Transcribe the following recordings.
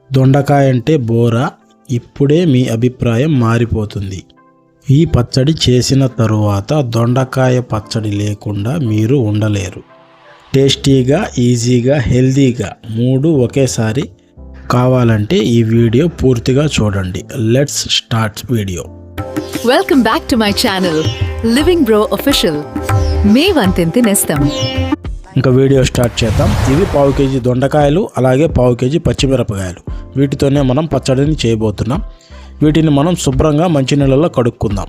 దొండకాయ అంటే బోరా, ఇప్పుడే మీ అభిప్రాయం మారిపోతుంది. ఈ పచ్చడి చేసిన తరువాత దొండకాయ పచ్చడి లేకుండా మీరు ఉండలేరు. టేస్టీగా, ఈజీగా, హెల్దీగా 3 ఒకేసారి కావాలంటే ఈ వీడియో పూర్తిగా చూడండి. Let's start video. Welcome back to my channel living bro official. మే వంతెంతి నేస్తం. ఇంకా వీడియో స్టార్ట్ చేద్దాం. ఇవి 1/2 కేజీ దొండకాయలు, అలాగే 1/2 కేజీ పచ్చిమిరపకాయలు. వీటితోనే మనం పచ్చడిని చేయబోతున్నాం. వీటిని మనం శుభ్రంగా మంచినీళ్ళలో కడుక్కుందాం.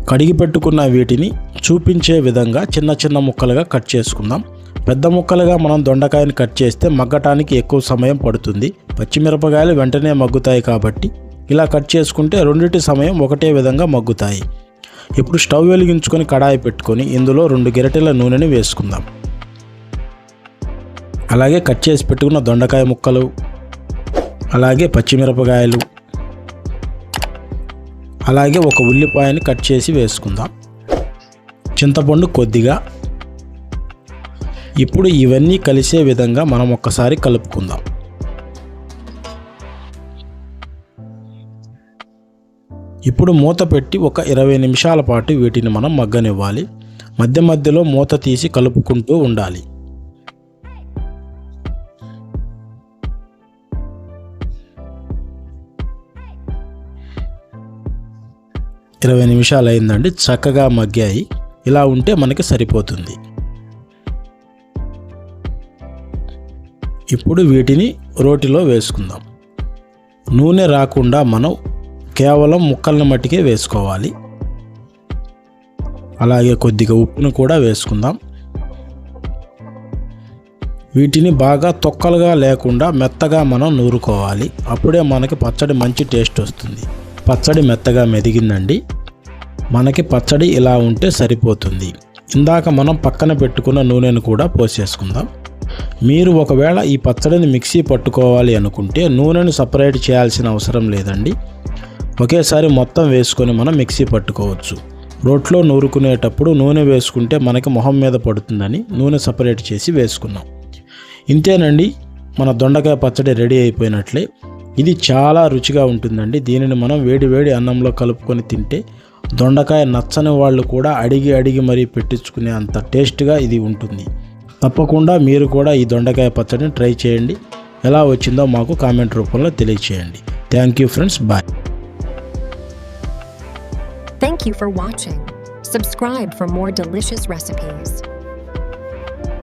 కడిగి పెట్టుకున్న వీటిని చూపించే విధంగా చిన్న చిన్న ముక్కలుగా కట్ చేసుకుందాం. పెద్ద ముక్కలుగా మనం దొండకాయని కట్ చేస్తే మగ్గటానికి ఎక్కువ సమయం పడుతుంది. పచ్చిమిరపకాయలు వెంటనే మగ్గుతాయి కాబట్టి ఇలా కట్ చేసుకుంటే రెండిటి సమయం ఒకటే విధంగా మగ్గుతాయి. ఇప్పుడు స్టవ్ వెలిగించుకొని కడాయి పెట్టుకొని ఇందులో 2 గరిటెల నూనెని వేసుకుందాం. అలాగే కట్ చేసి పెట్టుకున్న దొండకాయ ముక్కలు, అలాగే పచ్చిమిరపకాయలు, అలాగే ఒక ఉల్లిపాయని కట్ చేసి వేసుకుందాం. చింతపండు కొద్దిగా. ఇప్పుడు ఇవన్నీ కలిసే విధంగా మనం ఒక్కసారి కలుపుకుందాం. ఇప్పుడు మూత పెట్టి ఒక 20 నిమిషాల పాటు వీటిని మనం మగ్గనివ్వాలి. మధ్య మధ్యలో మూత తీసి కలుపుకుంటూ ఉండాలి. 20 నిమిషాలు అయిందండి. చక్కగా మగ్గాయి. ఇలా ఉంటే మనకి సరిపోతుంది. ఇప్పుడు వీటిని రోటిలో వేసుకుందాం. నూనె రాకుండా మనం కేవలం ముక్కలను మట్టికే వేసుకోవాలి. అలాగే కొద్దిగా ఉప్పును కూడా వేసుకుందాం. వీటిని బాగా తొక్కలుగా లేకుండా మెత్తగా మనం నూరుకోవాలి. అప్పుడే మనకి పచ్చడి మంచి టేస్ట్ వస్తుంది. పచ్చడి మెత్తగా మెదిగిందండి. మనకి పచ్చడి ఇలా ఉంటే సరిపోతుంది. ఇందాక మనం పక్కన పెట్టుకున్న నూనెను కూడా పోసేసుకుందాం. మీరు ఒకవేళ ఈ పచ్చడిని మిక్సీ పట్టుకోవాలి అనుకుంటే నూనెను సపరేట్ చేయాల్సిన అవసరం లేదండి. ఒకేసారి మొత్తం వేసుకొని మనం మిక్సీ పట్టుకోవచ్చు. రోట్లో నూరుకునేటప్పుడు నూనె వేసుకుంటే మనకి మొహం మీద పడుతుందని నూనె సపరేట్ చేసి వేసుకున్నాం. ఇంతేనండి, మన దొండకాయ పచ్చడి రెడీ అయిపోయినట్లే. ఇది చాలా రుచిగా ఉంటుందండి. దీనిని మనం వేడి వేడి అన్నంలో కలుపుకొని తింటే దొండకాయ నచ్చని వాళ్ళు కూడా అడిగి మరీ పెట్టించుకునే అంత టేస్ట్గా ఇది ఉంటుంది. తప్పకుండా మీరు కూడా ఈ దొండకాయ పచ్చడిని ట్రై చేయండి. ఎలా వచ్చిందో మాకు కామెంట్ రూపంలో తెలియచేయండి. Thank you friends. Bye. Thank you for watching. Subscribe for more delicious recipes.